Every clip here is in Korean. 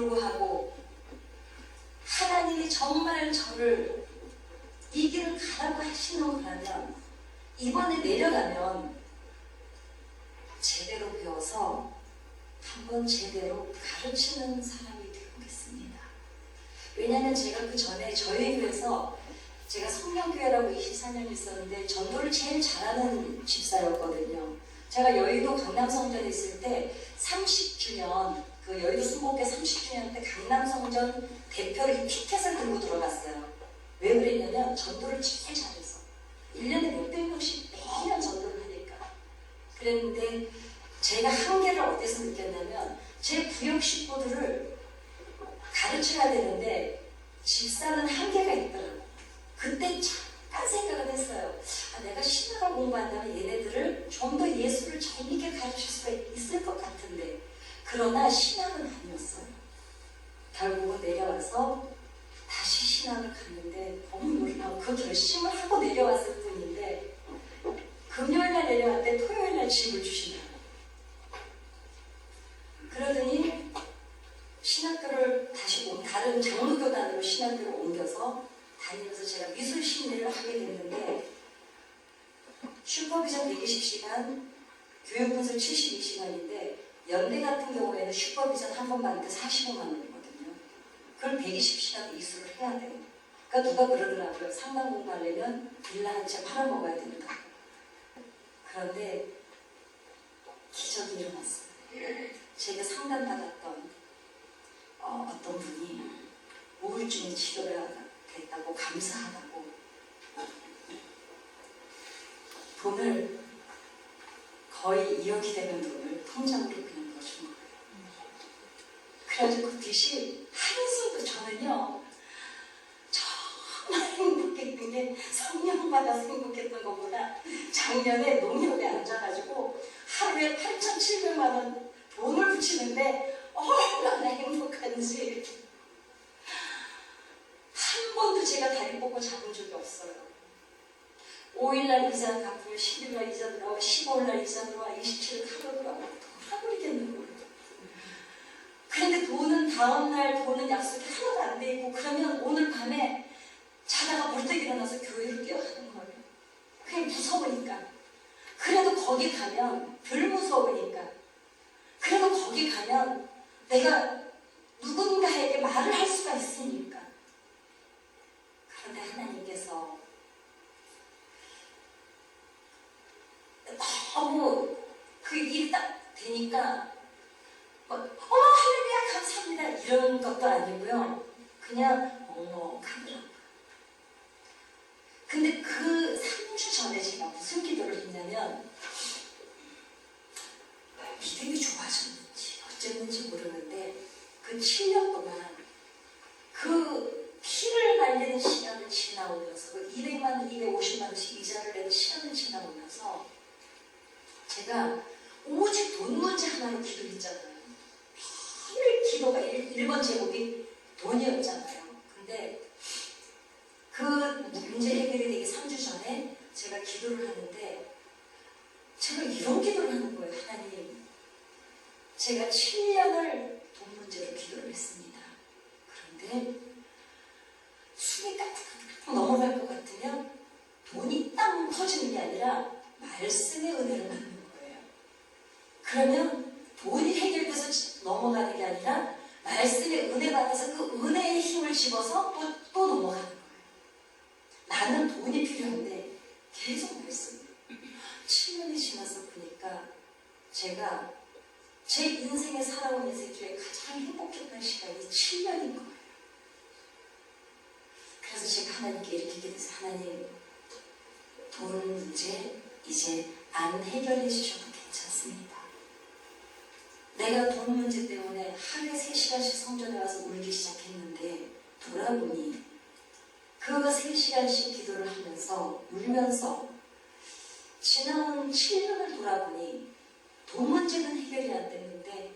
불구하고 하나님이 정말 저를 이 길을 가라고 하시는 거라면 이번에 내려가면 제대로 배워서 한번 제대로 가르치는 사람이 되어보겠습니다. 왜냐하면 제가 그 전에 저희 교회에서 제가 성령교회라고 24년 있었는데 전도를 제일 잘하는 집사였거든요. 제가 여의도 강남성전에 있을 때 30주년 그 여의도 순복회 30주년 때 강남성전 대표를 티켓을 들고 들어갔어요. 왜 그랬냐면 전도를 제일 잘해서 1년에 몇백 명씩 매년 전도를 하니까. 그랬는데 제가 한계를 어디서 느꼈냐면 제 구역 식구들을 가르쳐야 되는데 집사는 한계가 있더라고요. 그때 잠깐 생각을 했어요. 내가 신학을 공부한다면 얘네들을 좀 더 예수를 재미있게 가르칠 수가 있을 것 같은데 그러나 신학은 아니었어요. 결국은 내려와서 다시 신학을 갔는데 너무 놀라워. 그 결심을 하고 내려왔을 뿐인데 금요일날 내려왔는데 토요일날 집을 주시더라고요. 그러더니 신학교를 다시 다른 장로교단으로 신학교를 옮겨서 다니면서 제가 미술 심리를 하게 됐는데 슈퍼비전 120시간, 교육분석 72시간인데 연대 같은 경우에는 슈퍼비전 한 번 받을 때 45만 원이거든요. 그걸 120시간 이수를 해야 돼요. 그러니까 누가 그러더라고요. 상담 공부하려면 빌라 한 채 팔아먹어야 된다. 그런데 기적이 일어났어요. 제가 상담받았던 어떤 분이 우울증 치료가 됐다고 감사하다고 돈을 거의 2억이 되는 돈을 통장으로 그냥 넣어준 거예요. 그래가지고 그 빚이 한숨도 저는요 정말 행복했던 게 성령 받아서 행복했던 것보다 작년에 농협에 앉아가지고 하루에 8,700만 원 돈을 붙이는데 얼마나 행복한지 한 번도 제가 다리 뻗고 잡은 적이 없어요. 5일날 이자 갚으면 10일날 이자 들어와 15일날 이자 들어와 27일 카드 들어와 돌아버리겠는 거예요. 그런데 돈은 다음날 돈은 약속이 하나도 안 돼 있고 그러면 오늘 밤에 자다가 벌떡 일어나서 교회를 깨어가는 거예요. 그게 무서우니까. 그래도 거기 가면 덜 무서우니까. 그래도 거기 가면 내가 누군가에게 말을 할 수가 있으니까. 그런데 하나님께서 너무 그 일이 딱 되니까 할렐루야 감사합니다 이런 것도 아니고요. 그냥 먹먹하더라고요. 근데 그 3주 전에 제가 무슨 기도를 했냐면 믿음이 좋아졌는지 어쨌는지 모르는데 그 7년 동안 그 피를 날리는 시간을 지나오면서 그 200만 원, 250만 원씩 이자를 내는 시간을 지나오면서 제가 오직 돈 문제 하나로 기도했잖아요. 매일 기도가 1번 제목이 돈이었잖아요. 근데 그 문제 해결이 되기 3주 전에 제가 기도를 하는데 제가 이런 기도를 하는 거예요. 하나님, 제가 7년을 돈 문제로 기도를 했습니다. 그런데 숨이 깍깍 넘어갈 것 같으면 돈이 땅 터지는 게 아니라 말씀의 은혜를 받는 거예요. 그러면 돈이 해결돼서 넘어가는 게 아니라 말씀의 은혜 받아서 그 은혜의 힘을 집어서 또 넘어가는 거예요. 나는 돈이 필요한데 계속 말씀. 7년이 지나서 보니까 제가 제 인생에 살아온 인생 중에 가장 행복했던 시간이 7년인 거예요. 그래서 제가 하나님께 이렇게 기도해서 하나님, 돈 문제 이제 안 해결해 주셔도 괜찮습니다. 내가 돈 문제 때문에 하루에 3시간씩 성전에 와서 울기 시작했는데 돌아보니 그 3시간씩 기도를 하면서 울면서 지나온 7년을 돌아보니 돈 문제는 해결이 안 됐는데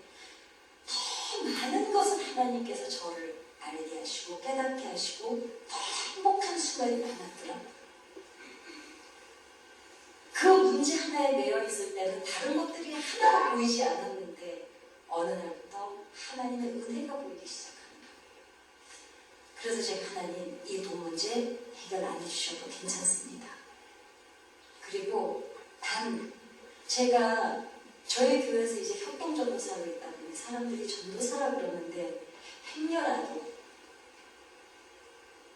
더 많은 것을 하나님께서 저를 알게 하시고 깨닫게 하시고 더 행복한 순간이 많았더라고요. 그 문제 하나에 매여 있을 때는 다른 것들이 하나도 보이지 않았는데 어느 날부터 하나님의 은혜가 보이기 시작합니다. 그래서 제가 하나님 이 돈 문제 해결 안 해주셔도 괜찮습니다. 그리고 단 제가 저희 교회에서 이제 협동전도사로 있다 보니 사람들이 전도사라 그러는데 행여라도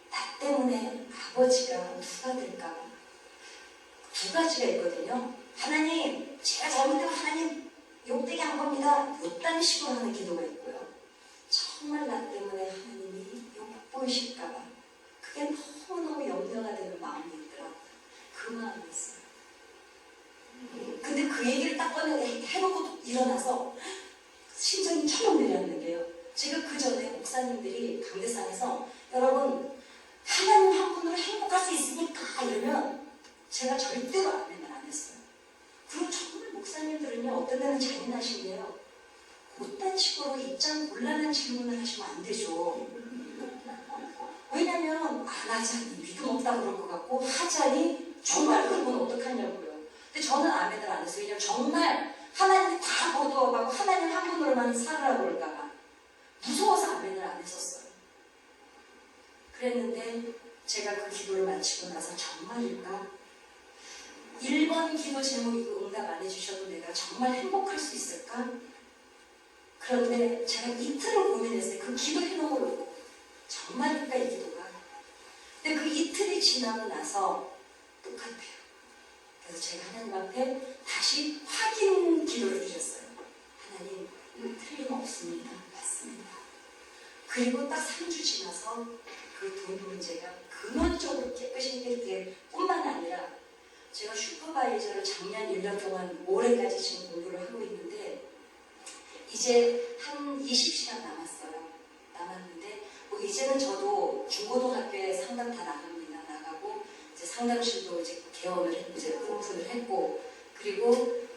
나 때문에 아버지가 누가 될까 두 가지가 있거든요. 하나님 제가 잘못되면 하나님 욕되게 한 겁니다. 이딴 식으로 하는 기도가 있고요. 정말 나 때문에 하나님이 욕 보이실까봐 그게 너무너무 염려가 되는 마음이 있더라고요. 그 마음이 있어요. 근데 그 얘기를 딱 해놓고 일어나서 심장이 철렁 내려앉는 게요. 제가 그 전에 목사님들이 강대상에서 여러분 하나님 한 분으로 행복할 수 있으니까 이러면 제가 절대로 아멘을 안 했어요. 그리고 정말 목사님들은요 어떤 데는 잔인하신 게요. 그딴 식으로 입장 곤란한 질문을 하시면 안 되죠. 왜냐면 안 하자니 믿음 없다 그럴 것 같고 하자니 정말 그건 어떡하냐고요. 근데 저는 아멘을 안 했어요. 왜냐면 정말 하나님이 다 거두어가고 하나님 한 분으로만 살으라고 그럴까봐 무서워서 아멘을 안 했었어요. 그랬는데 제가 그 기도를 마치고 나서 정말일까? 1번 기도 제목이고 응답 안 해주셔도 내가 정말 행복할 수 있을까? 그런데 제가 이틀을 고민했어요. 그 기도해놓은 걸 놓고 정말일까 이 기도가. 근데 그 이틀이 지나고 나서 똑같아요. 그래서 제가 하나님 앞에 다시 확인 기도를 드렸어요. 하나님 이거 틀림없습니다. 맞습니다. 그리고 딱 3주 지나서 그 돈 문제가 근원적으로 깨끗이 해결될 뿐만 아니라 제가 슈퍼바이저를 작년 1년 동안 올해까지 지금 공부를 하고 있는데 이제 한 20시간 남았는데 뭐 이제는 저도 중고등학교에 상담 다 나갑니다. 나가고 이제 상담실도 이제 개원을 이제 오픈을 했고 그리고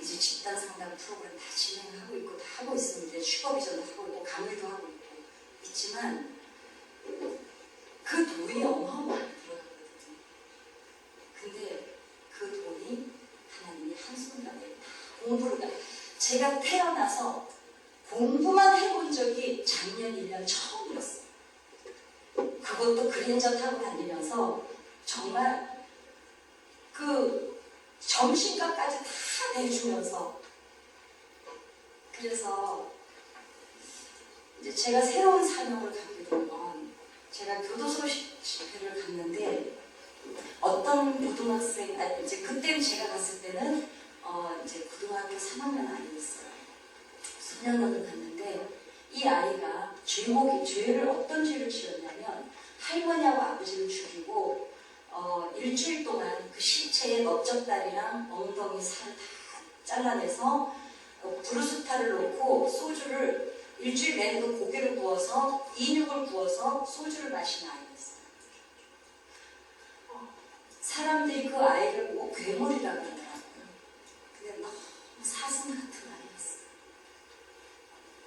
이제 집단 상담 프로그램 다 진행을 하고 있고 다 하고 있습니다. 슈퍼비전도 하고 있고 강의도 하고 있고 있지만 그 돈이 어마어마하게 들어가거든요. 근데 그 돈이 하나님이 한순간에 공부를 제가 태어나서 공부만 해본 적이 작년 1년 처음이었어요. 그것도 그랜저 타고 다니면서 정말 그 점심값까지 다 내주면서 그래서 이제 제가 새로운 사명을 갖게 된 건 제가 교도소 집회를 갔는데 어떤 고등학생 이제 그때 제가 갔을 때는 이제 고등학교 3학년 아이였어요. 소년원을 갔는데 이 아이가 죄를 어떤 죄를 지었냐면 할머니하고 아버지를 죽이고 일주일 동안 그 시체에 넓적다리랑 엉덩이 살 다 잘라내서 브루스타를 놓고 소주를 일주일 내내도 고기를 구워서 인육을 구워서 소주를 마신 아이였어요. 사람들이 그 아이를 보고 괴물이라고 그러더라고요. 근데 너무 사슴 같은 아이였어요.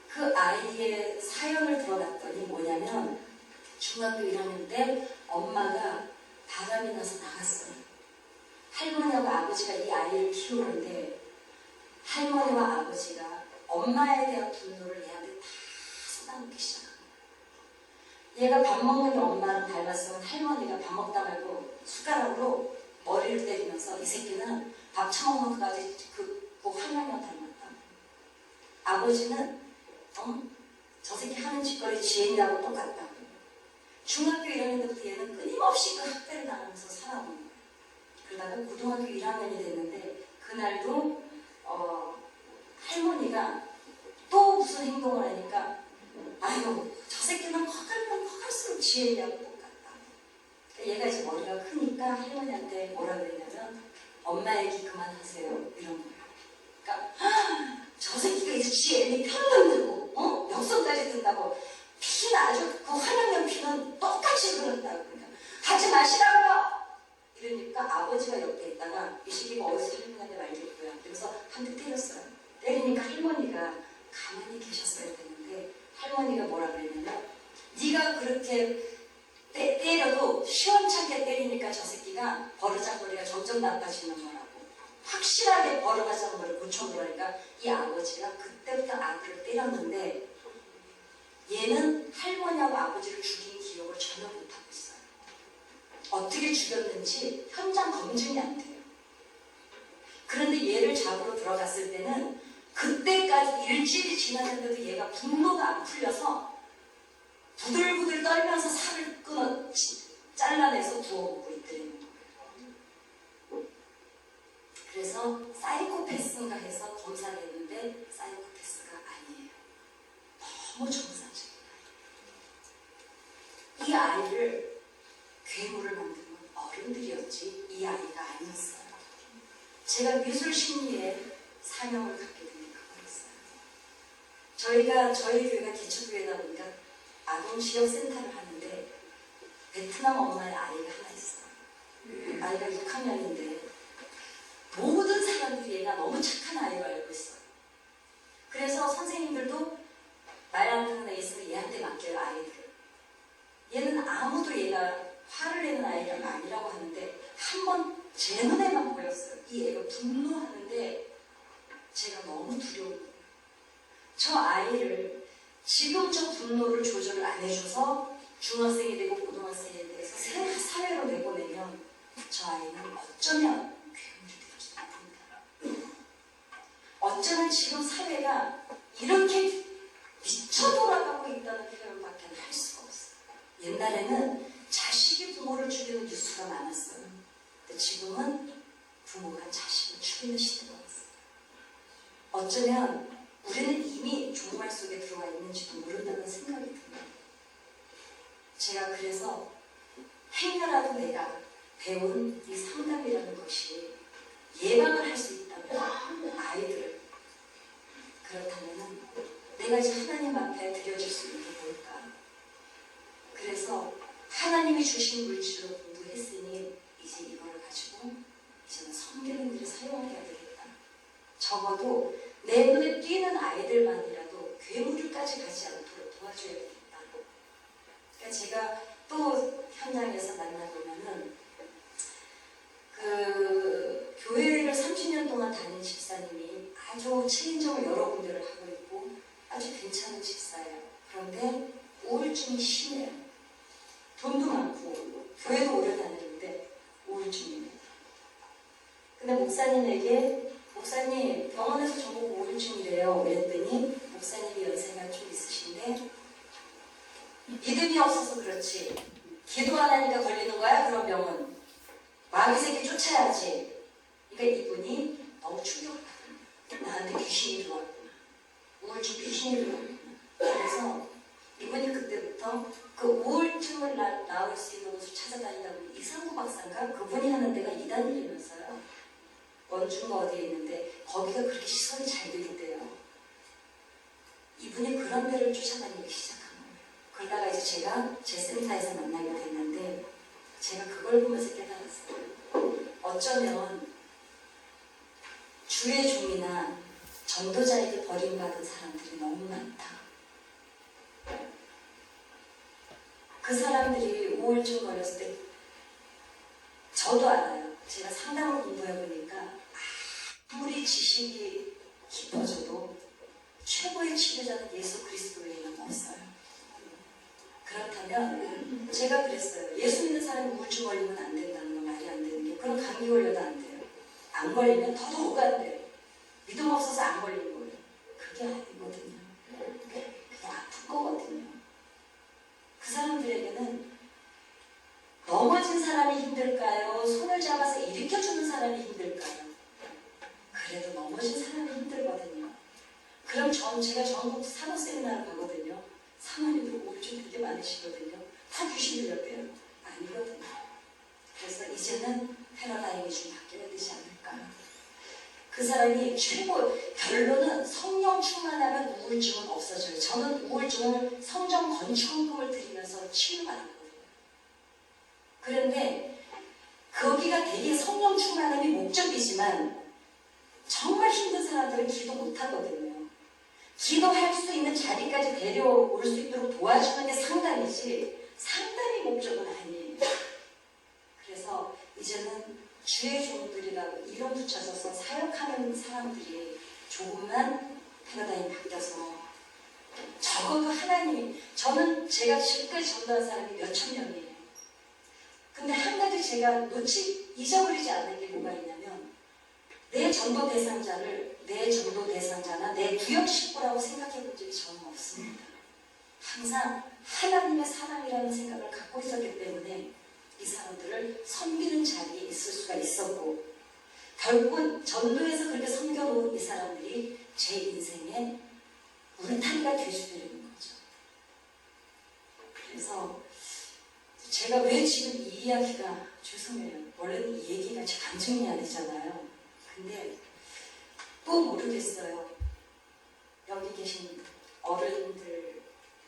그 아이의 사연을 들어봤더니 뭐냐면 중학교 1학년 때 엄마가 바람이 나서 나갔어요. 할머니하고 아버지가 이 아이를 키우는데 할머니와 아버지가 엄마에 대한 분노를 얘한테 다 쏟아놓기 시작합니다. 얘가 밥 먹는 게 엄마를 닮았으면 할머니가 밥 먹다 말고 숟가락으로 머리를 때리면서 이 새끼는 밥 처먹는 것까지 그 화면이랑 닮았다. 아버지는 저 새끼 하는 짓거리 지혜라고 똑같다. 중학교 1학년 때부터 얘는 끊임없이 그 학대를 당하면서 살아온 거예요. 그러다가 고등학교 1학년이 됐는데 그날도 할머니가 또 무슨 행동을 하니까 아유 저 새끼는 커가면 커갈수록 지혜냐고 똑같다. 얘가 이제 머리가 크니까 할머니한테 뭐라 그랬냐면 엄마 얘기 그만하세요 이런 거예요. 그러니까 저 새끼가 이제 지혜니 편만 들고 역성까지 든다고 피는 아주 그 화양연 피는 똑같이 그런다고 그러니까 하지 마시라고요. 이러니까 아버지가 옆에 있다가 이 새끼가 어디서 할머니한테 말겠고요. 그래서 한 대 때렸어요. 때리니까 할머니가 가만히 계셨어야 되는데 할머니가 뭐라 그랬냐면 네가 그렇게 때려도 시원찮게 때리니까 저 새끼가 버르장거리가 점점 나빠지는 거라고. 확실하게 벌어가지 않은 걸 고쳐놓으니까 이 아버지가 그때부터 아들을 때렸는데 얘는 할머니하고 아버지를 죽인 기억을 전혀 못하고 있어요. 어떻게 죽였는지 현장 검증이 안 돼요. 그런데 얘를 잡으러 들어갔을 때는 그때까지 일주일이 지났는데도 얘가 분노가 안 풀려서 부들부들 떨면서 살을 잘라내서 구워 먹고 있더래요. 그래서 사이코패스인가 해서 검사를 했는데 사이코패스가 아니에요. 너무 정상적인 아이. 이 아이를 괴물을 만든 건 어른들이었지 이 아이가 아니었어요. 제가 미술 심리에 사명을 갖게 된 게 그거였어요. 저희 교회가 기초교회다 보니까 아동지역센터를 하는데 베트남 엄마의 아이가 하나 있어요. 아이가 6학년인데 모든 사람들이 얘가 너무 착한 아이로 알고 있어요. 그래서 선생님들도 말 안 듣는 애 있으면 얘한테 맡겨요, 아이들. 얘는 아무도 얘가 화를 내는 아이가 아니라고 하는데 한 번 제 눈에만 보였어요. 이 애가 분노하는데 제가 너무 두려운 거예요. 저 아이를 지금 저 분노를 조절을 안 해줘서 중학생이 되고 고등학생이 돼서 새 사회로 내보내면 저 아이는 어쩌면 괴물이 될 수도 있습니다. 어쩌면 지금 사회가 이렇게 미쳐 돌아가고 있다는 표현밖에 할 수가 없어요. 옛날에는 자식이 부모를 죽이는 뉴스가 많았어요. 근데 지금은 부모가 자식을 죽이는 시대가 왔어요. 어쩌면 우리는 이미 종말 속에 들어와 있는지도 모른다는 생각이 듭니다. 제가 그래서 행여라도 내가 배운 이 상담이라는 것이 예방을 할 수 있다면 아이들을 그렇다면 내가 이제 하나님 앞에 드려줄 수 있는 게 뭘까? 그래서 하나님이 주신 물질로 공부했으니 이제 이거를 가지고 이제는 성경인들이 사용을 해야 되겠다. 적어도 내 눈에 띄는 아이들만이라도 괴물까지 가지 않도록 도와줘야 되겠다. 그러니까 제가 또 현장에서 만나보면은 그 교회를 30년 동안 다닌 집사님이 아주 체인점을 여러 군데를 하고 있고 아주 괜찮은 집사예요. 그런데 우울증이 심해요. 돈도 많고 교회도 오래 다녔는데 우울증입니다. 근데 목사님에게 목사님 병원에서 저보고 우울증이래요. 그랬더니 목사님이 연세가 좀 있으신데 믿음이 없어서 그렇지 기도 안 하니까 걸리는 거야 그런 병은 마귀 새끼 쫓아야지. 그러니까 이분이 너무 충격을 받아요. 나한테 귀신이 들어왔구나. 우울증 귀신이 들어왔구나. 그래서 이분이 그때부터 그 우울증을 나을 수 있는 곳을 찾아다니다 보니 이상구 박사인가 그분이 하는 데가 이단이라면서요. 원주가 어디에 있는데 거기가 그렇게 시설이 잘 돼 있대요. 이분이 그런 데를 쫓아다니기 시작한 거예요. 그러다가 이제 제가 제 센터에서 만나게 됐는데 제가 그걸 보면서 깨달았어요. 어쩌면 주의 종이나 전도자에게 버림받은 사람들이 너무 많다. 그 사람들이 우울증 걸렸을 때 저도 알아요. 제가 상담을 공부해보니까 아무리 지식이 깊어져도 최고의 치료자는 예수 그리스도 외에는 없어요. 그렇다면 제가 그랬어요. 예수 믿는 사람이 우울증 걸리면 안 된다는 건 말이 안 되는 게 그럼 감기 걸려도 안 돼요. 안 걸리면 더더욱 안 돼요. 믿음 없어서 안 걸린 거예요. 그게 아니거든요. 그냥 아픈 거거든요. 그 사람들에게는 넘어진 사람이 힘들까요? 손을 잡아서 일으켜주는 사람이 힘들까요? 그래도 넘어진 사람이 힘들거든요. 그럼 제가 전국 산후 세미나를 가거든요. 사모님들 우울증 되게 많으시거든요. 다 귀신 들렸대요. 아니거든요. 그래서 이제는 패러다임이 좀 바뀌어야 되지 않을까. 그 사람이 결론은 성령 충만하면 우울증은 없어져요. 저는 우울증을 성령 건축금을 드리면서 치유받았거든요. 그런데 거기가 되게 성령 충만함이 목적이지만 정말 힘든 사람들은 기도 못하거든요. 기도할 수 있는 자리까지 데려올 수 있도록 도와주는 게 상담이지 상담이 목적은 아니에요. 그래서 이제는 주의 종들이라고 이름 붙여져서 사역하는 사람들이 조금만 패러다임이 바뀌어서 적어도 하나님이, 저는 제가 지금까지 전도한 사람이 몇천 명이에요. 근데 한 가지 제가 잊어버리지 않는 게 뭐가 있냐면, 내 전도 대상자나 내 구역 식구라고 생각해 본 적이 저는 없습니다. 항상 하나님의 사랑이라는 생각을 갖고 있었기 때문에 이 사람들을 섬기는 자리에 있을 수가 있었고, 결국은 전도에서 그렇게 섬겨놓은 이 사람들이 제 인생의 울타리가 되어주는 거죠. 그래서 제가 왜 지금 이 이야기가, 죄송해요. 원래는 이 얘기가 간증해야 되잖아요. 근데 또 모르겠어요. 여기 계신 어른들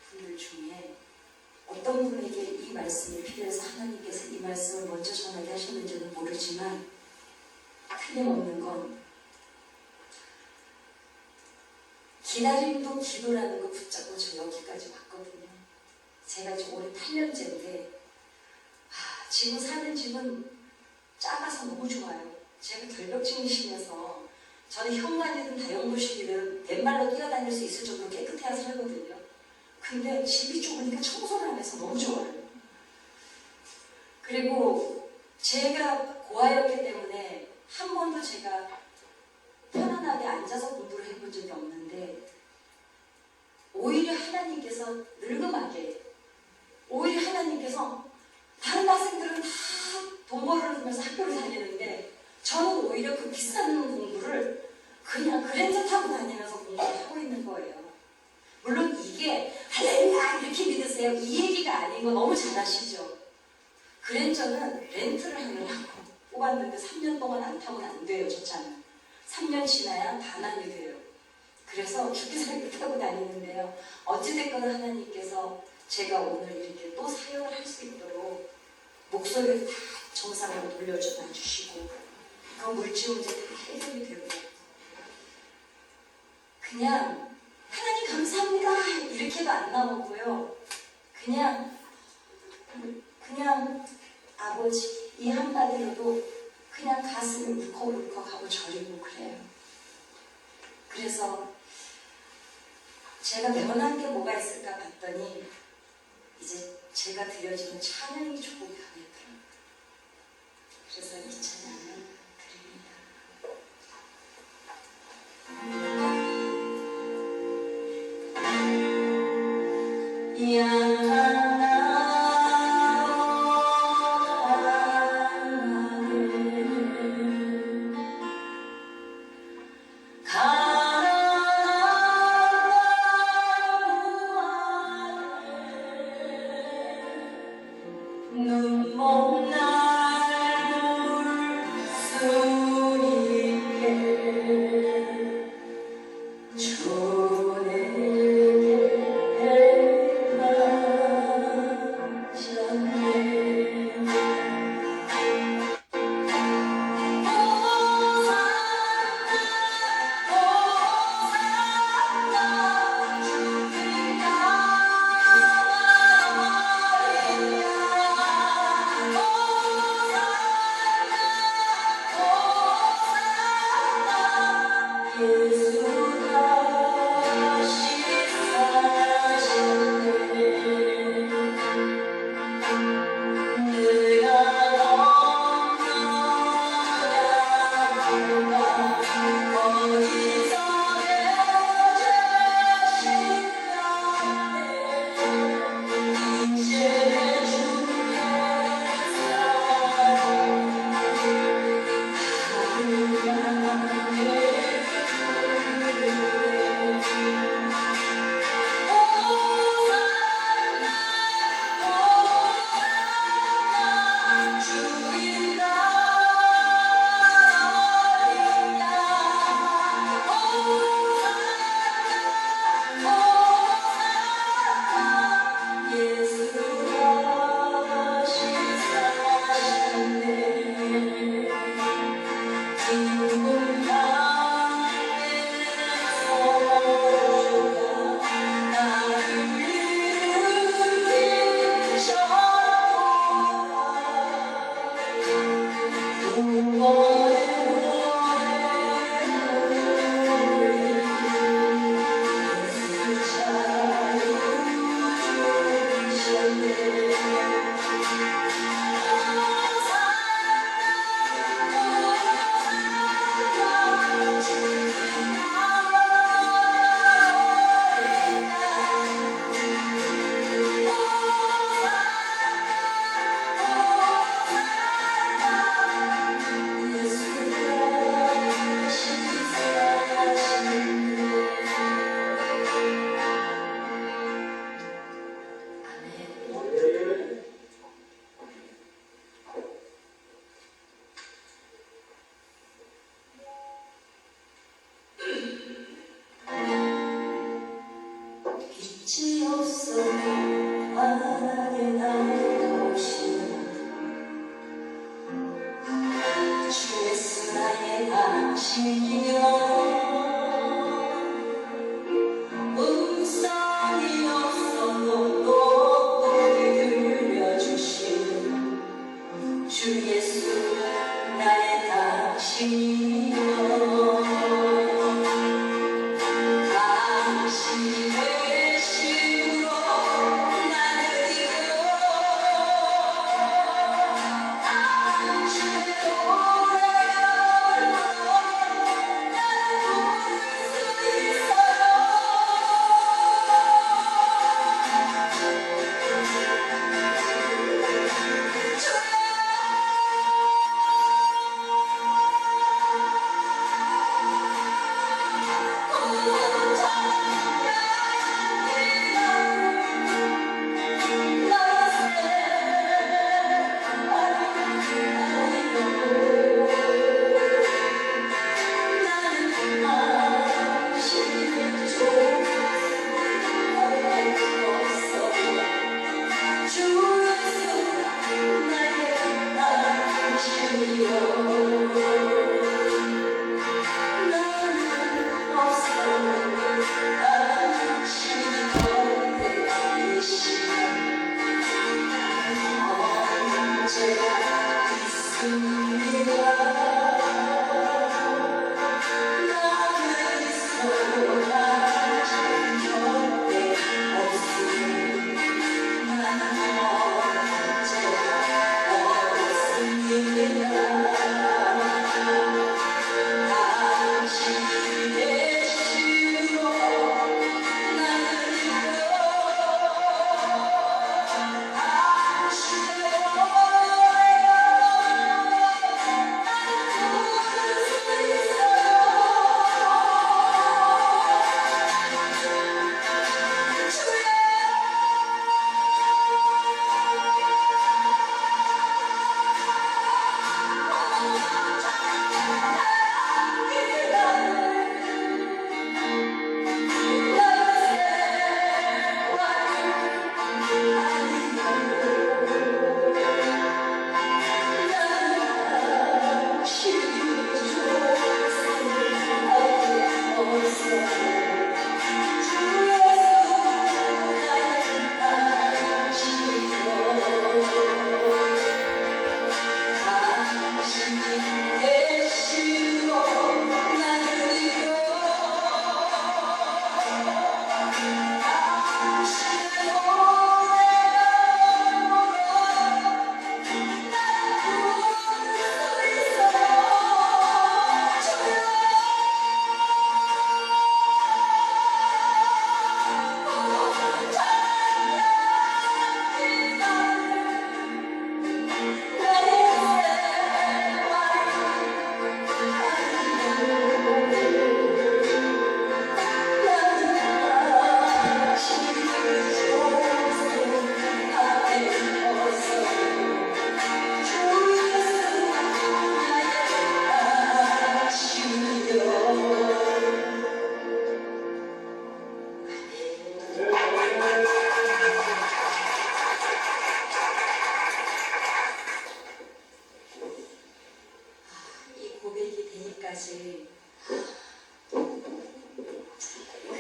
분들 중에 어떤 분에게 이 말씀이 필요해서 하나님께서 이 말씀을 먼저 전하게 하셨는지는 모르지만, 틀림없는 건 기다림도 기도라는 거 붙잡고 저 여기까지 왔거든요. 제가 지금 올해 8년째인데 지금 사는 집은 작아서 너무 좋아요. 제가 결벽증이 심해서 저는 현관이든 다용도실이든 맨발로 뛰어다닐 수 있을 정도로 깨끗해야 살거든요. 근데 집이 좁으니까 청소를 안 해서 너무 좋아요. 그리고 제가 고아였기 때문에 한 번도 제가 편안하게 앉아서 공부를 해본 적이 없는데, 오히려 하나님께서 늙음하게, 오히려 하나님께서 다른 학생들은 다 돈 벌으면서 학교를 다니는데 저는 오히려 그 비싼 공부를 그냥 그랜저 타고 다니면서 공부를 하고 있는 거예요. 물론 이게 할렐루야 이렇게 믿으세요, 이 얘기가 아닌 거 너무 잘 아시죠? 그랜저는 렌트를 하느라고 뽑았는데 3년 동안 안 타고는 안 돼요. 저 차는 3년 지나야 반환이 돼요. 그래서 죽기 살기 타고 다니는데요. 어찌됐건 하나님께서 제가 오늘 이렇게 또 사역을 할 수 있도록 목소리를 다 정상으로 돌려줘 주시고, 그 물질 문제 다 해결이 되고, 그냥 하나님 감사합니다 이렇게도 안 나오고요. 그냥 아버지 이 한마디로도 그냥 가슴이 울컥울컥하고 저리고 그래요. 그래서 제가 변한 게 뭐가 있을까 봤더니 이제 제가 드려지는 찬양이 조금 변했더라고요. 그래서 이 찬양을 드립니다. 음성이 없어도 높이 들려주신 주 예수 나의 당신이여 당신이 되심으로 나를 이끌어 당신의 노래를 나는 부를 수 있어요.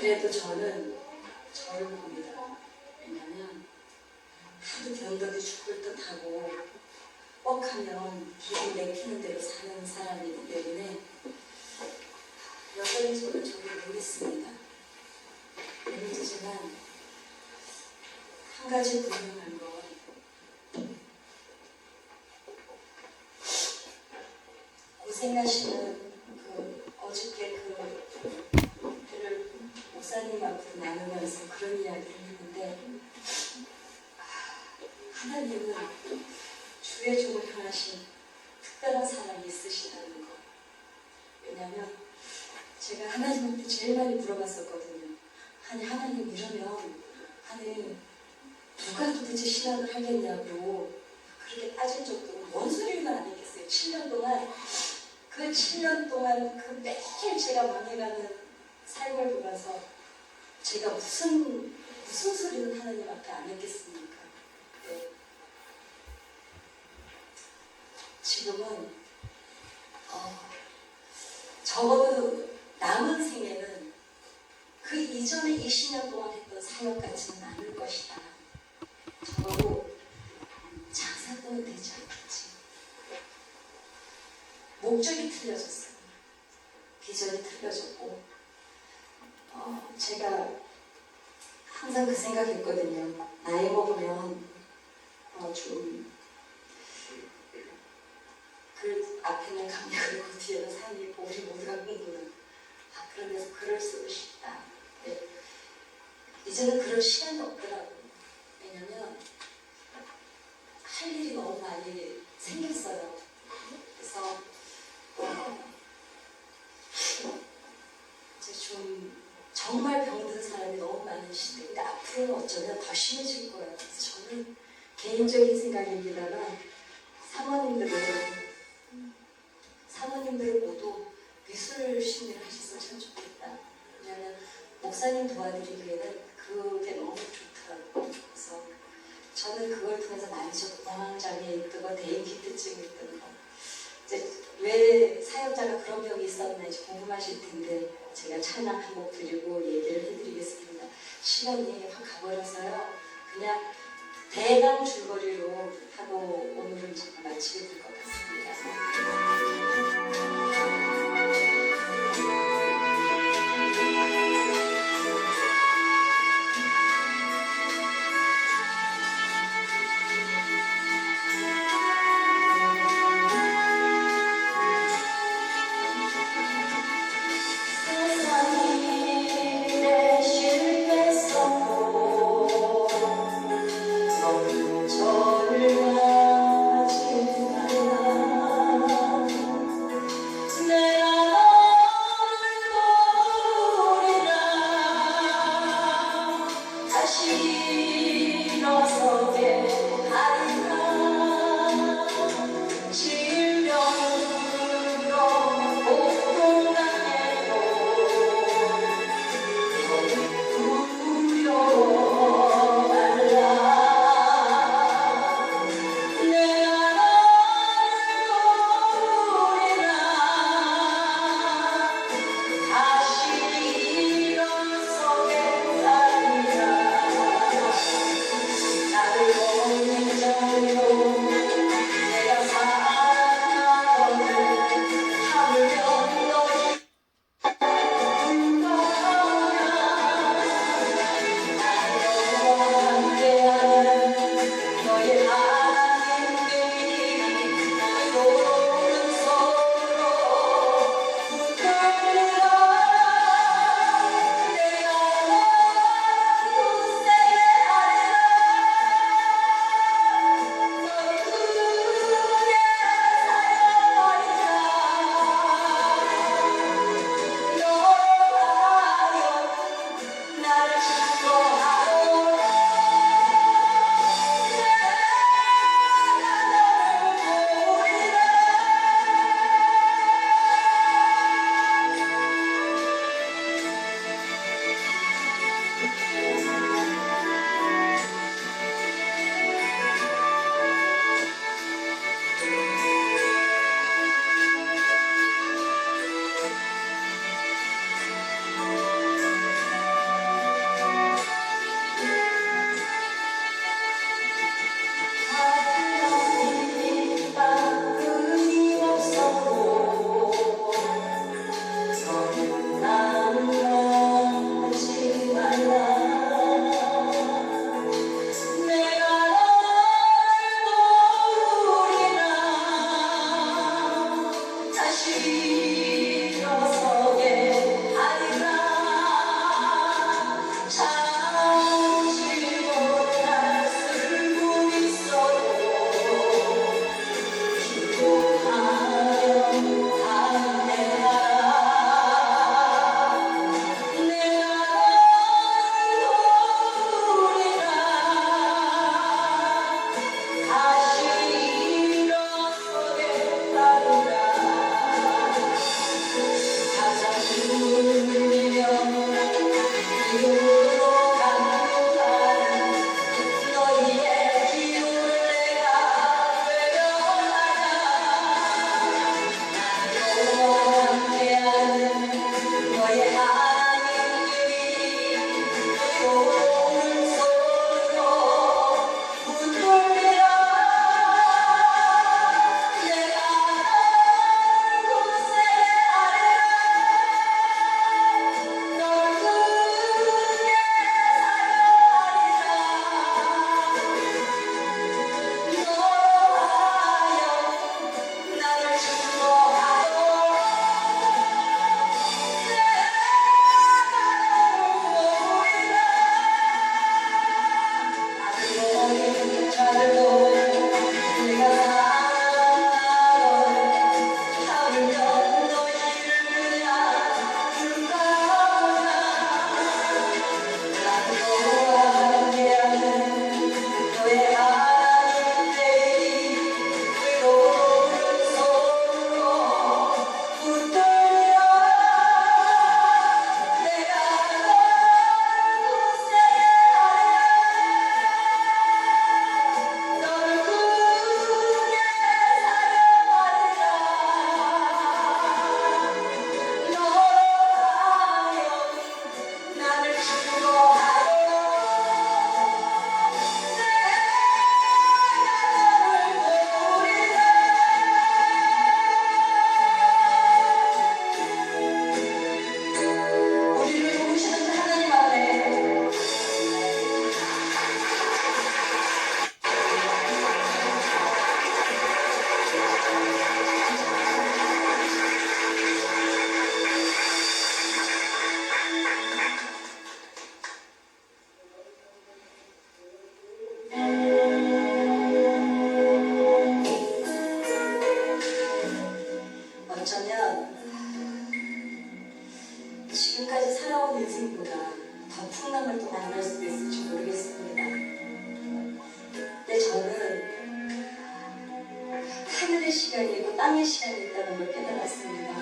그래도 저는 저를 봅니다. 왜냐면 하도 변덕이 죽을 듯하고 뻑하면 길이 내키는 대로 사는 사람이기 때문에 여전히 저는 저를 모르겠습니다. 모르지만 한 가지 분명한 건 고생하시는 어저께 그를 목사님 앞으로 나누면서 그런 이야기를 했는데 하나님은 주의 종을 향하신 특별한 사랑이 있으시다는 거. 왜냐하면 제가 하나님한테 제일 많이 물어봤었거든요. 아니 하나님 이러면 아니 누가 도대체 신앙을 하겠냐고 그렇게 따질 정도로 뭔 소리는 아니겠어요. 7년 동안 그 7년 동안 그 매일 제가 망해가는 삶을 보면서 제가 무슨 소리는 하나님 앞에 안 했겠습니까? 네. 지금은 적어도 남은 생에는 그 이전에 20년 동안 했던 사역 같지는 않을 것이다. 적어도 장사꾼은 되지 않겠지. 목적이 틀려졌어요. 비전이 틀려졌고, 제가 항상 그 생각했거든요. 나이 먹으면 글 앞에는 강약을 그 뒤에는 산이 있고 우리 모두가 꿈꾸는 그런 데서 글을 쓰고 싶다. 네. 이제는 그럴 시간이 없더라고요. 왜냐면 할 일이 너무 많이 생겼어요. 그래서 이제 좀 정말 병든 사람이 너무 많은 시대인데 앞으로는 어쩌면 더 심해질 거예요. 그래서 저는 개인적인 생각입니다만 사모님들은 모두 미술 심리를 하셨으면 참 좋겠다. 왜냐하면 목사님 도와드리기에는 그게 너무 좋더라고요. 그래서 저는 그걸 통해서 만족, 공황장애 있던 거, 대인기피증 있던 거, 이제 왜 사역자가 그런 병이 있었는지 궁금하실 텐데 제가 찬양 한 곡 드리고 얘기를 해드리겠습니다. 시간이 확 가버려서요. 그냥 대강 줄거리로 하고 오늘은 정말 마치게 될 것 같습니다. 저를 가진 않아 시간이 있고 땅의 시간이 있다는 걸 깨달았습니다.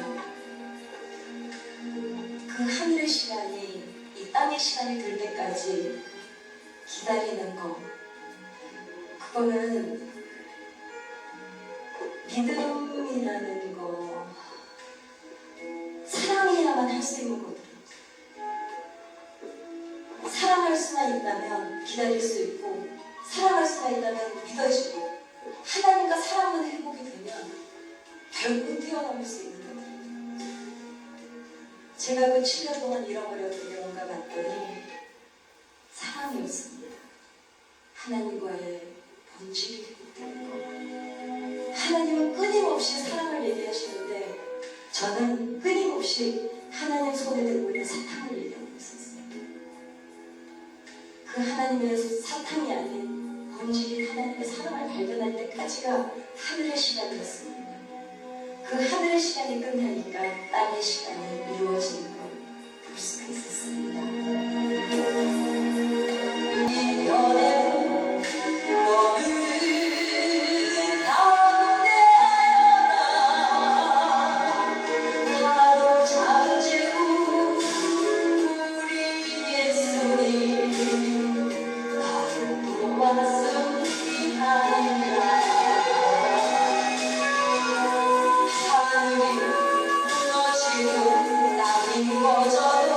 그 하늘의 시간이 이 땅의 시간이 될 때까지 기다리는 거, 그거는 믿음이라는 거, 사랑해야만 할 수 있는 거거든요. 사랑할 수만 있다면 기다릴 수 있고, 사랑할 수만 있다면 믿어지고, 하나님과 사랑만 회복이 되면 결국 뛰어넘을 수 있는 거거든요. 제가 그 7년 동안 잃어버렸던 게 뭔가 봤더니 사랑이었습니다. 하나님과의 본질이 회복되는 거. 하나님은 끊임없이 사랑을 얘기하시는데 저는 끊임없이 하나님 손에 들고 있는 사탕을 얘기하고 있었어요. 그 하나님의 사탕이 아닌 본질인 하나님의 사랑을 발견할 때까지가 하늘의 시간이었습니다. 그 하늘의 시간이 끝나니까 땅의 시간이 이루어지는 걸 볼 수가 있었습니다. 이별의 너를 가운데하여라 하루 잠재우 우리 예수님 나를 도왔으니 하리라. 하늘이 무너지고 땅이 무너져도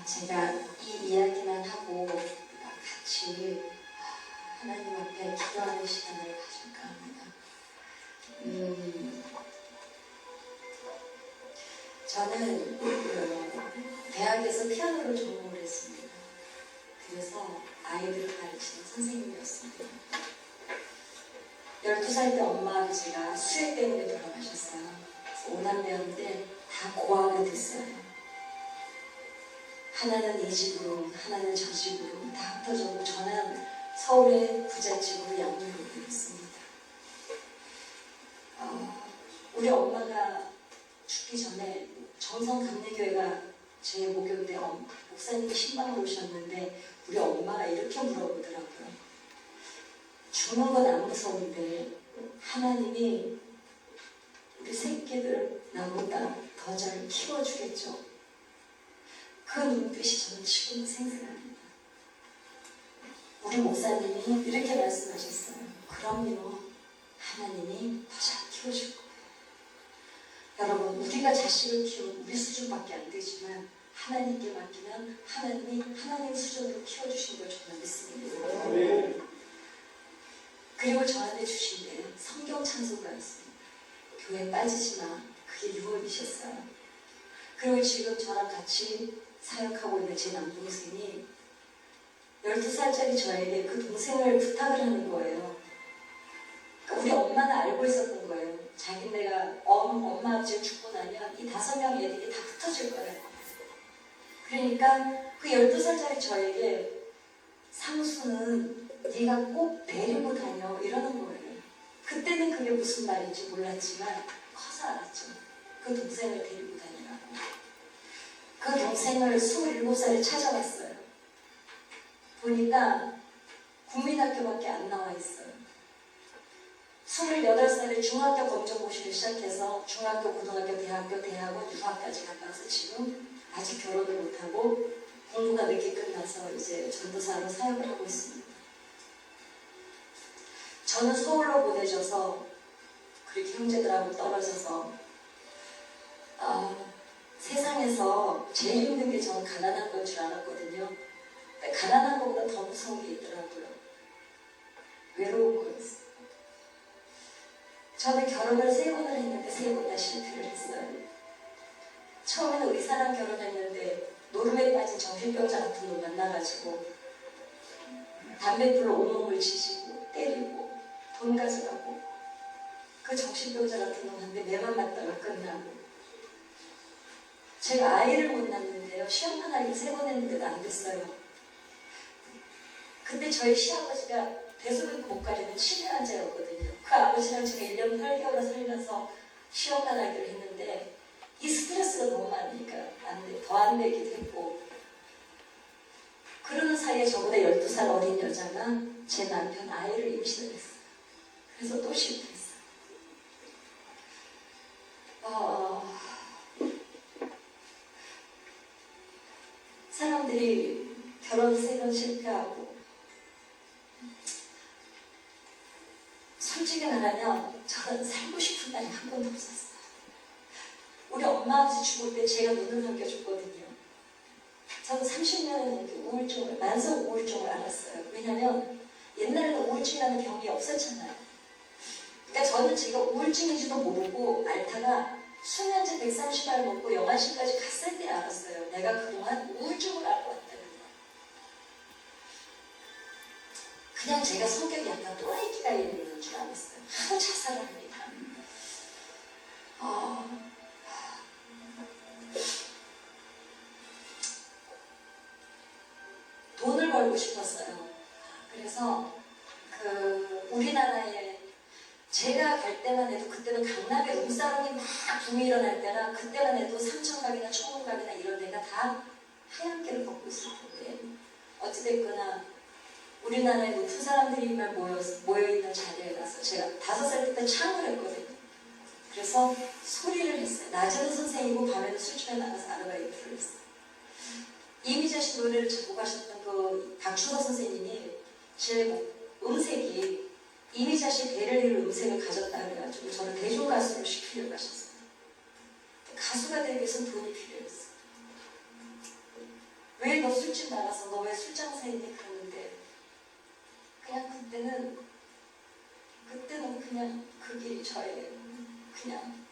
제가 이 이야기만 하고 같이 하나님 앞에 기도하는 시간을 가질까 합니다. 저는 대학에서 피아노를 전공을 했습니다. 그래서 아이들을 가르치는 선생님이었습니다. 12살 때 엄마 아버지가 수액 때문에 돌아가셨어요. 그래서 5남매인데 다 고아가 됐어요. 하나는 이 집으로, 하나는 저 집으로 다 흩어졌고 저는 서울의 부잣집으로 양육을 받았습니다. 우리 엄마가 죽기 전에 정성감리교회가 제 목요일에 목사님이 신방을 오셨는데 우리 엄마가 이렇게 물어보더라고요. 죽는 건 안 무서운데 하나님이 우리 새끼들 나보다 더 잘 키워주겠죠. 그 눈빛이 저는 지금도 생생합니다. 우리 목사님이 이렇게 말씀하셨어요. 그럼요, 하나님이 더 잘 키워줄 거예요. 여러분, 우리가 자식을 키우면 우리 수준밖에 안 되지만 하나님께 맡기면 하나님이 하나님 수준으로 키워주신 걸 저는 믿습니다. 네. 그리고 저한테 주신 게 성경 찬송가였습니다. 교회 빠지지 마. 그게 유언이셨어요. 그리고 지금 저랑 같이 사역하고 있는 제 남동생이 12살짜리 저에게 그 동생을 부탁을 하는 거예요. 그러니까 우리 엄마는 알고 있었던 거예요. 자기네가 엄마 아버지가 죽고 나면 이 5명 애들이 다 흩어질 거예요. 그러니까 그 12살짜리 저에게 상수는 네가 꼭 데리고 다녀 이러는 거예요. 그때는 그게 무슨 말인지 몰랐지만 커서 알았죠. 그 동생을 데리고 다니라고. 그 동생을 27살에 찾아왔어요. 보니까 국민학교밖에 안 나와 있어요. 28살에 중학교 검정고시를 시작해서 중학교, 고등학교, 대학교, 대학원, 유학까지 갔다 와서 지금 아직 결혼을 못하고 공부가 늦게 끝나서 이제 전도사로 사역을 하고 있습니다. 저는 서울로 보내줘서 그렇게 형제들하고 떨어져서 세상에서 제일 힘든 게 저는 가난한 건 줄 알았거든요. 근데 가난한 것보다 더 무서운 게 있더라고요. 외로운 거였어요. 저는 결혼을 3번을 했는데 3번 다 실패를 했어요. 처음에는 의사랑 결혼했는데 노름에 빠진 정신병자 같은 놈 만나가지고 담배불로 온몸을 지지고 때리고 돈 가져가고 그 정신병자 같은 놈한테 매만 맞다가 끝나고 제가 아이를 못 낳는데요. 시험만 하기 3번 했는데도 안 됐어요. 그때 저희 시아버지가 대소변 못 가리는 치매 환자였거든요. 그 아버지랑 제가 1년 8개월을 살면서 시험만 하기로 했는데 이 스트레스가 너무 많으니까 더 안 되기도 했고 그러는 사이에 저보다 12살 어린 여자가 제 남편 아이를 임신을 했어요. 그래서 또 실패했어요. 사람들이 결혼 3번 실패하고 솔직히 말하면 저는 살고 싶은 날이 한 번도 없었어요. 우리 엄마 아버지 죽을 때 제가 눈을 감겨줬거든요. 저는 30년을 넘게 우울증을, 만성 우울증을 알았어요. 왜냐면 옛날에는 우울증이라는 병이 없었잖아요. 그러니까 저는 제가 우울증인지도 모르고 앓다가 수면제 130알 먹고 영안실까지 갔을 때 알았어요. 내가 그동안 우울증을 앓고 왔다는 거. 그냥 제가 성격이 약간 또라이끼가 있는 줄 알았어요. 하도 자살을 합니다. 돈을 벌고 싶었어요. 그래서 우리나라에 제가 갈 때만 해도 그때는 강남에 룸사롱이 막 붐이 일어날 때라 그때만 해도 삼천각이나 청운각이나 이런 데가 다 하얀 길을 걷고 있을 텐데 어찌됐거나 우리나라에 높은 사람들이만 모여있는 자리에 가서 제가 5살 때 창을 했거든요. 그래서 소리를 했어요. 낮에는 선생이고 밤에는 술집에 나가서 아르바이트를 했어요. 이미자 씨 노래를 작곡하셨던 그 박준서 선생님이 제 음색이 이미자 씨 배를 이룰 음색을 가졌다 그래가지고 저를 대중가수로 시키려고 하셨어요. 가수가 되기 위해서는 돈이 필요했어요. 왜 너 술집 나가서 너 왜 술장사했니? 그러는데 그냥 그때는 그냥 그 길이 저의 그냥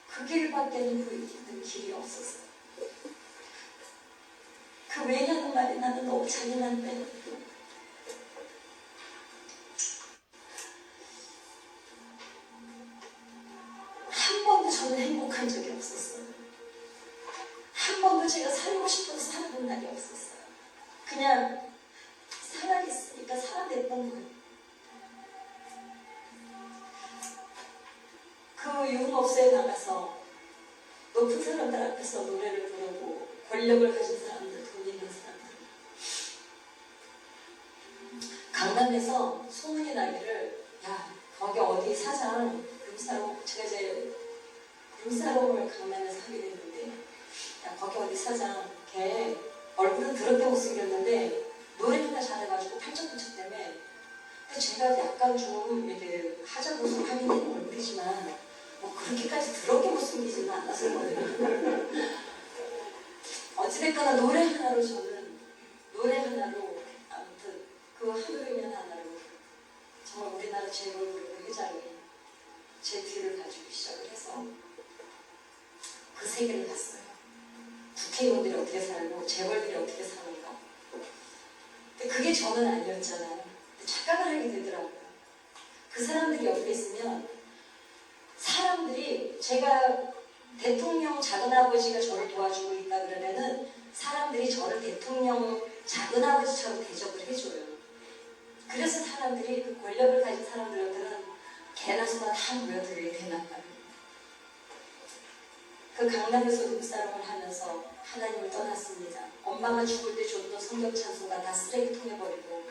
그 길밖에는 보이는 길이 없었어요. 그 왜냐는 말이 나는 너무 잔인한데 한 번도 저는 행복한 적이 없었어요. 한 번도 제가 살고 싶어서 살아본 날이 없었어요. 그냥 살아있으니까 살아냈던 거예요. 그 유흥업소에 나가서 높은 사람들 앞에서 노래를 부르고 권력을 가진 사람들, 돈 있는 사람들 강남에서 소문이 나기를 야 거기 어디 사장 룸사롱 제가 이제 룸사롱을 강남에서 하게 됐는데 야 거기 어디 사장 걔 얼굴은 더럽게 못생겼는데 노래 하나 잘해가지고 팔짝팔짝 때문에 근데 제가 약간 좀 이렇게 하자고서 하게 되는 얼굴이지만 뭐 그렇게까지 더럽게 못생기지는 않았었거든요. 어찌됐거나 노래 하나로 아무튼 그 하루이면 하나로 정말 우리나라 최고의 그룹 회장이 제 뒤를 가지고 시작을 해서 그 세계를 봤어요. 국회의원들이 어떻게 살고 재벌들이 어떻게 사는가. 근데 그게 저는 아니었잖아요. 근데 착각을 하게 되더라고요. 그 사람들이 옆에 있으면 사람들이 제가 대통령 작은아버지가 저를 도와주고 있다 그러면은 사람들이 저를 대통령 작은아버지처럼 대접을 해줘요. 그래서 사람들이 그 권력을 가진 사람들한테는 개나 소나 다 모여들게 되나봐요. 그 강남에서 룸사롱을 하면서 하나님을 떠났습니다. 엄마가 죽을 때 줬던 성경 찬송가 다 쓰레기통에 버리고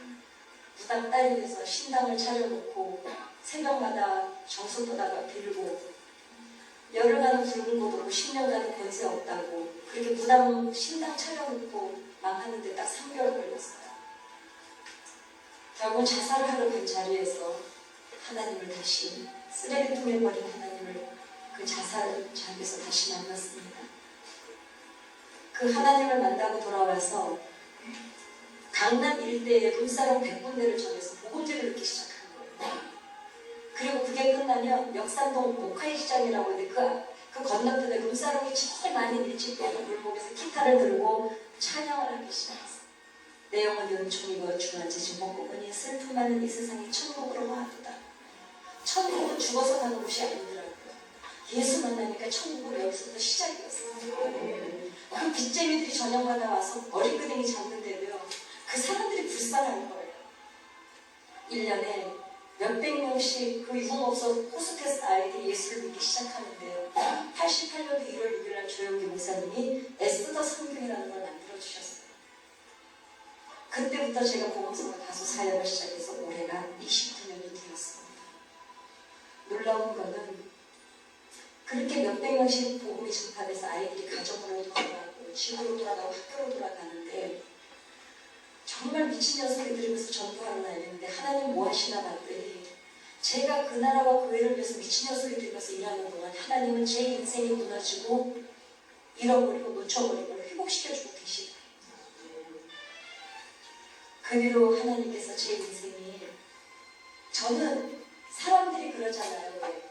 무당 딸이 돼서 신당을 차려놓고 새벽마다 정수보다가 빌고 열흘간은 붉은 고도로 10년간은 권세 없다고 그렇게 무당 신당 차려놓고 망하는데 딱 3개월 걸렸어요. 결국 자살을 하러 간 자리에서 하나님을 다시 쓰레기통에 버린 하나님을 그 자살 자리에서 다시 만났습니다. 그 하나님을 만나고 돌아와서 강남 일대에 룸사롱 100군데를 정해서 복음제를 넣기 시작한 거예요. 그리고 그게 끝나면 역삼동 목화의 시장이라고 있는데 그 건너편에 룸사롱이 제일 많이 밀집되는 골목에서 기타를 들고 찬양을 하기 시작했어요. 내용은 연총이고 중한제 주먹구분이 슬픔 많은 이 세상이 천국으로 와도다. 천국은 죽어서 가는 곳이 아니더라고요. 예수 만나니까 천국은 여기서부터 시작이었어요. 그 빚쟁이들이 저녁마다 와서 머리끄댕이 잡는데도요. 그 사람들이 불쌍한 거예요. 1년에 몇백 명씩 그 유흥업소 호스테스 아이들이 예수를 믿기 시작하는데요. 88년도 1월 6일 날 조영기 목사님이 에스더 성경이라는 걸 만들어주셨어요. 그때부터 제가 복음성가 가수 사역을 시작해서 올해가 29년이 되었습니다. 놀라운 거는 그렇게 몇백 명씩 복음이 전파돼서 아이들이 가정으로 돌아가고 집으로 돌아가고 학교로 돌아가는데 정말 미친 녀석이 들으면서 전도하는 날이었는데 하나님 뭐 하시나 봤더니 제가 그 나라와 그 외를 위해서 미친 녀석이 들으면서 일하는 동안 하나님은 제 인생이 무너지고 잃어버리고 놓쳐버리고 회복시켜주고 계시다. 그 뒤로 하나님께서 제 인생이 저는 사람들이 그러잖아요. 왜?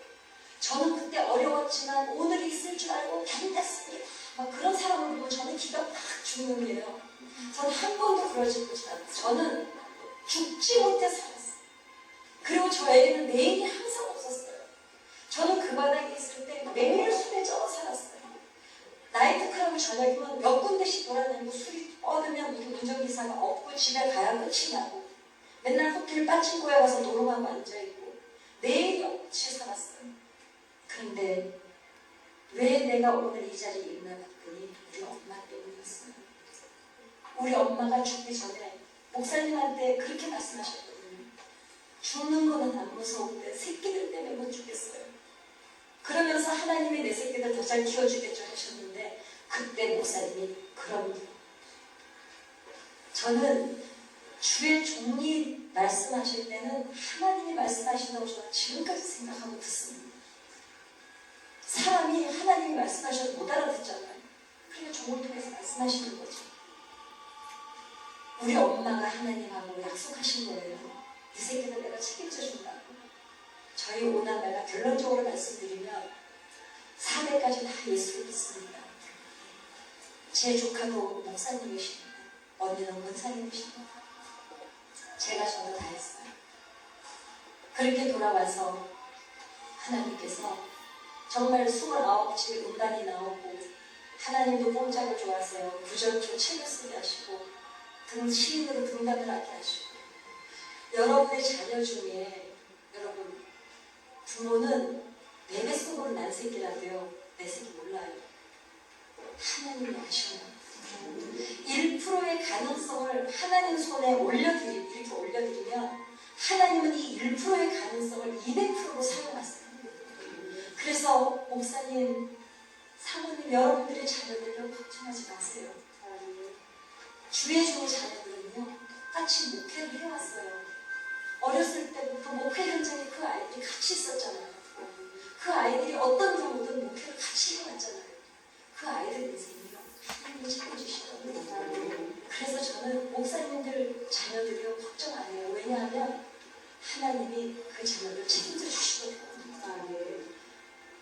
저는 그때 어려웠지만 오늘이 있을 줄 알고 견뎠습니다. 막 그런 사람을 보면 저는 기가 팍 죽는 게요. 저는 한 번도 그러지 못했어요. 저는 죽지 못해 살았어요. 그리고 저에게는 내일이 항상 없었어요. 저는 그 바닥에 있을 때 매일 술에 젖어 살았어요. 나이트클럽을 저녁이면 몇 군데씩 돌아다니고 술이 뻗으면 우리 운전기사가 없고 집에 가야 끝이 나고 맨날 호텔 빠친코에 가서 노름하고 앉아있고 내일이 없이 살았어요. 그런데 왜 내가 오늘 이 자리에 있나 봤더니 우리 엄마 때문이었어요. 우리 엄마가 죽기 전에 목사님한테 그렇게 말씀하셨거든요. 죽는 거는 안 무서운데 새끼들 때문에 못 죽겠어요. 그러면서 하나님이 내 새끼들 더 잘 키워주겠죠 하셨는데 그때 목사님이 그럼요. 저는 주의 종이 말씀하실 때는 하나님이 말씀하신다고 저는 지금까지 생각하고 듣습니다. 사람이 하나님이 말씀하셔도 못 알아듣잖아요. 그러니까 종을 통해서 말씀하시는 거죠. 우리 엄마가 하나님하고 약속하신 거예요. 이 새끼들 내가 책임져 준다고. 저희 오나마가 결론적으로 말씀드리면 4대까지 다 예수를 믿습니다. 제 조카도 목사님이십니다. 언니는 권사님이십니다. 제가 전부 다 했어요. 그렇게 돌아와서 하나님께서 정말 29집에 음반이 나오고 하나님도 뽕짝을 좋아하세요. 구절조 책을 쓰게 하시고 시인으로 등단을 하게 하시고 여러분의 자녀 중에 여러분 부모는 내 뱃속으로 난 새끼라도요 내 새끼 몰라요. 하나님이 아셔요. 1%의 가능성을 하나님 손에 이렇게 올려드리면 하나님은 이 1%의 가능성을 200%로 사용하세요. 그래서 목사님, 사모님, 여러분들의 자녀들도 걱정하지 마세요. 주의 종의 자녀들은요 똑같이 목회를 해왔어요. 어렸을 때부터 목회 현장에 그 아이들이 같이 있었잖아요. 그 아이들이 어떤 경우든 목회를 같이 해왔잖아요. 그 아이들 인생이요 하나님이 책임지시거든요. 그래서 저는 목사님들 자녀들이요 걱정 안 해요. 왜냐하면 하나님이 그 자녀들 책임져 주시거든요.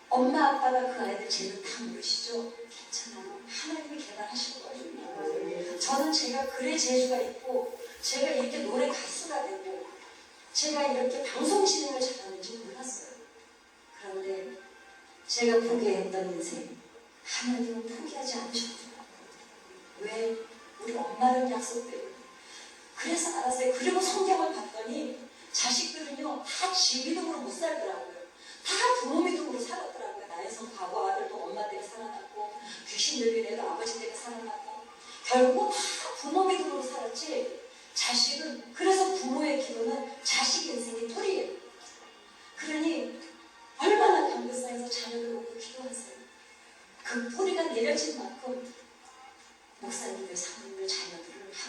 엄마 아빠가 그 아이들 죄는 다 모르시죠? 괜찮아요. 하나님이 개발하실 거예요. 저는 제가 글의 재주가 있고 제가 이렇게 노래 가수가 되고 제가 이렇게 방송 진행을 잘하는지 몰랐어요. 그런데 제가 포기했던 인생 하나님은 포기하지 않으셨어요. 왜? 우리 엄마는 약속대로. 그래서 알았어요. 그리고 성경을 봤더니 자식들은요 다 지 믿음으로 못 살더라고요. 다 부모 믿음으로 살았더라고요. 나의 성 과거 아들도 엄마 때문에 살아났고 귀신 들린 애도 아버지 때문에 살아났고 결국은 다 부모 믿음으로 살았지 자식은 그래서 부모의 기도는 자식 인생의 뿌리예요.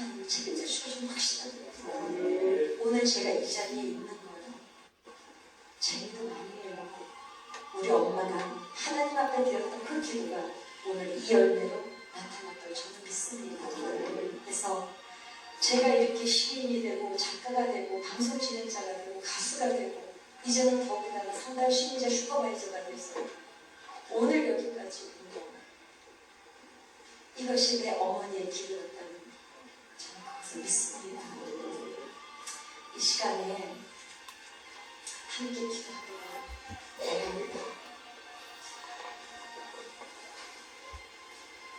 하나님 책임져 주시고 확신합니다. 오늘 제가 이 자리에 있는 거는 제 믿음 아니에요. 우리 엄마가 하나님 앞에 드렸던 그 기도가 오늘 이 열매로 나타났다고 저는 믿습니다. 그래서 제가 이렇게 시인이 되고 작가가 되고 방송 진행자가 되고 가수가 되고 이제는 더군다나 상당 시민자 슈퍼바이저가 돼서 오늘 여기까지 온 거, 이것이 내 어머니의 기도였다는 저는 그것을 믿습니다. 이 시간에 함께 기도하도록 원합니다.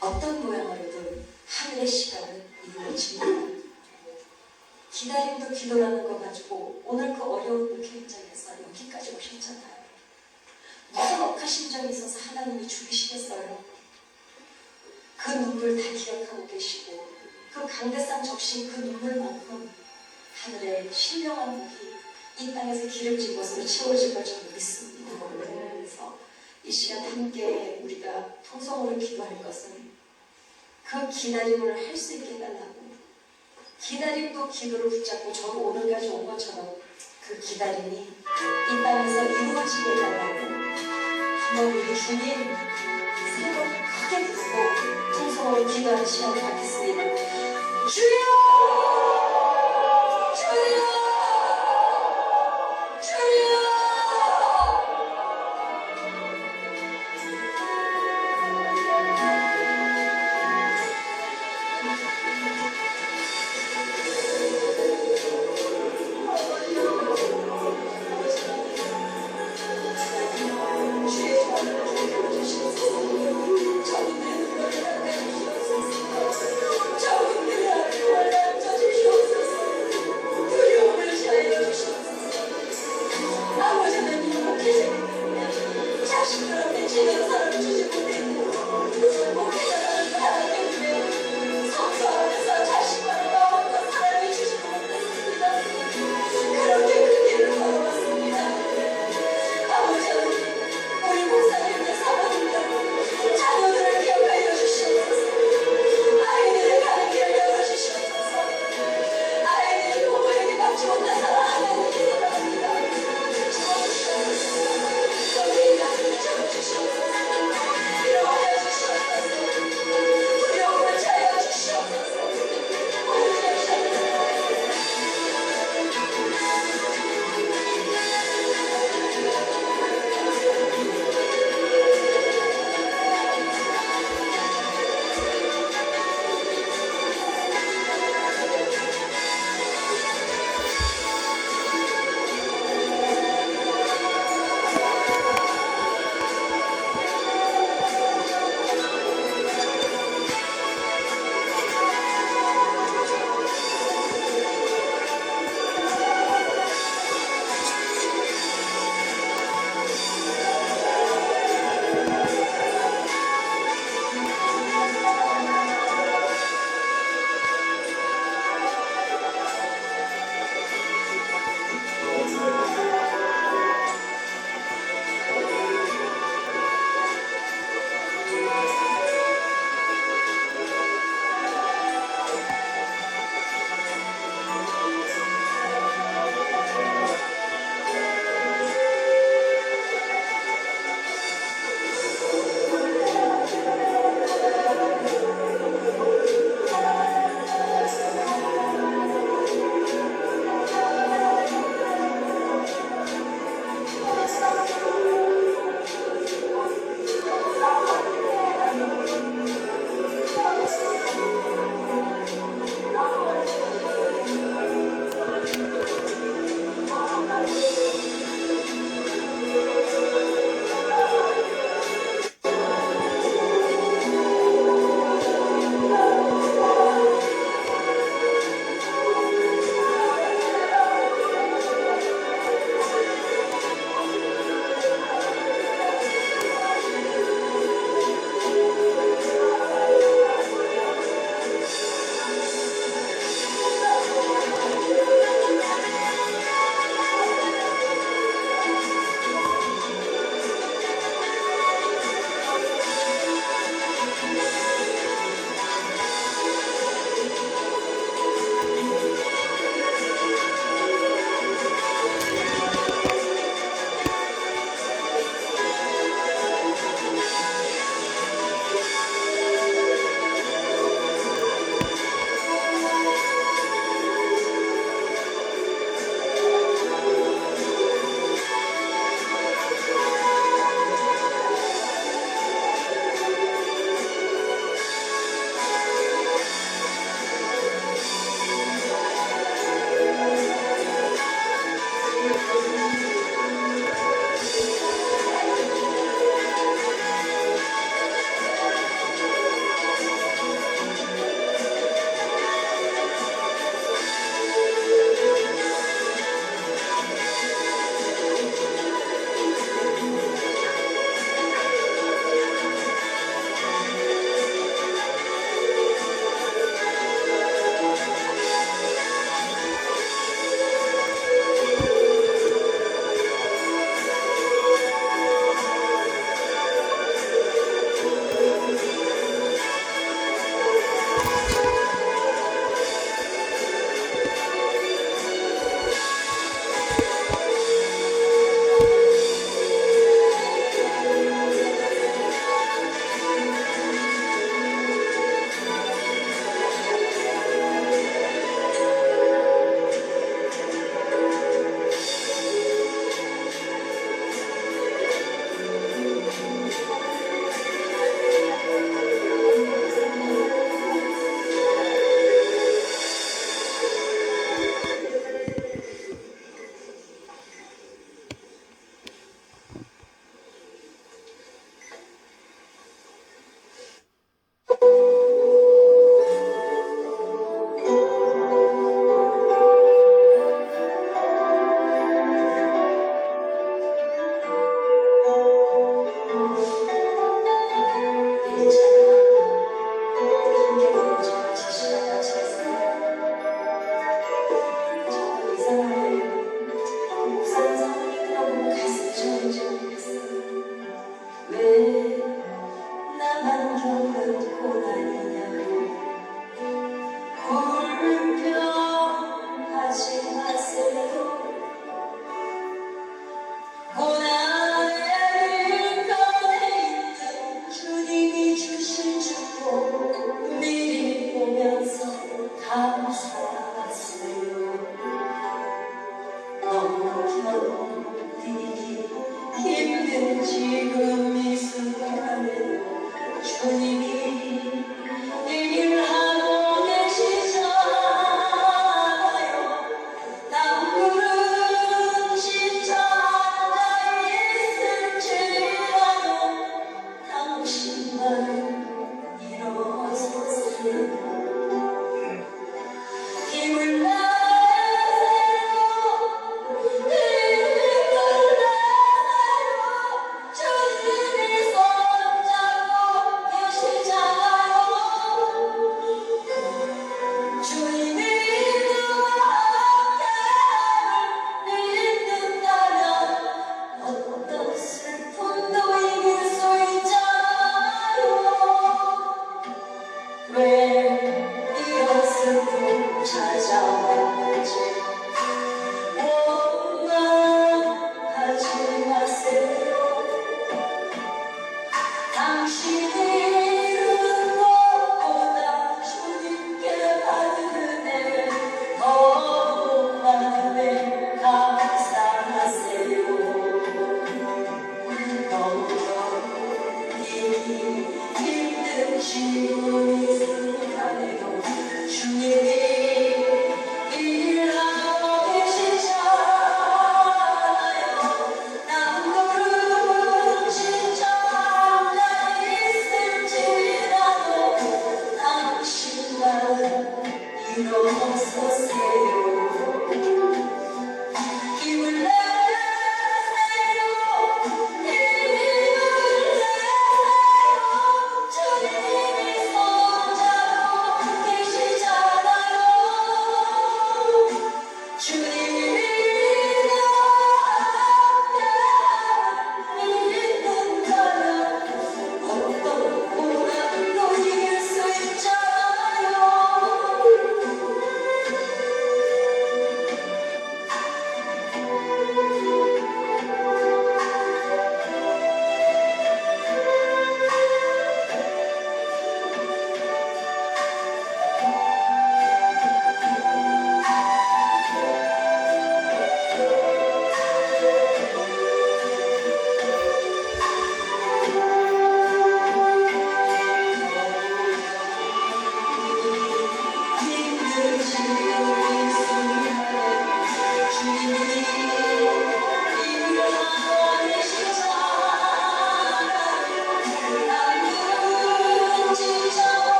어떤 모양으로든 하늘의 시간은 이루어집니다. 기다림도 기도라는 거 가지고 오늘 그 어려운 목회 현장에서 여기까지 오셨잖아요. 무슨 억한 심정이 있어서 하나님이 죽이시겠어요? 그 눈물 다 기억하고 계시고 그 강대상 적신 그 눈물만큼 하늘의 신령한 목이 이 땅에서 기름진 것으로 채워질 걸 저는 믿습니다. 그래서 이 시간 함께 우리가 통성으로 기도할 것은 그 기다림을 할 수 있게 해달라고, 기다림도 기도를 붙잡고 저도 오늘까지 온 것처럼 그 기다림이 이 땅에서 이루어지게 해달라고 한번 우리 주님 세번 크게 듣고 통성으로 기도하는 시간을 갖겠습니다. 주여! 주여! 주여!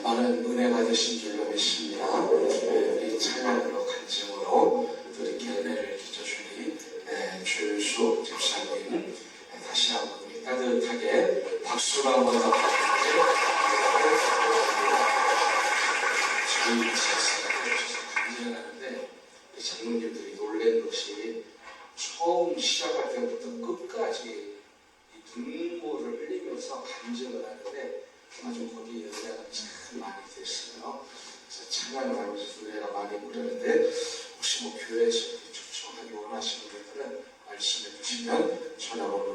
많은 은혜 받으신 줄로 믿습니다. 우리 찬양으로 간증으로 또 이렇게 은혜를 주셔주니 주일수 집사님 다시 한번 우리 따뜻하게 박수로 한번 더 저희 간증하는데 우리 장로님들이 놀란 것이 처음 시작할 때부터 끝까지 이 눈물을 흘리면서 간증을 하는데 아주 거기에 은혜가 참 많이 됐어요. 그래서 찬양을 하면서 은혜가 많이 부르는데 혹시 뭐 교회에서 초청하기 원하시는 분들은 말씀해 주시면 전화번호를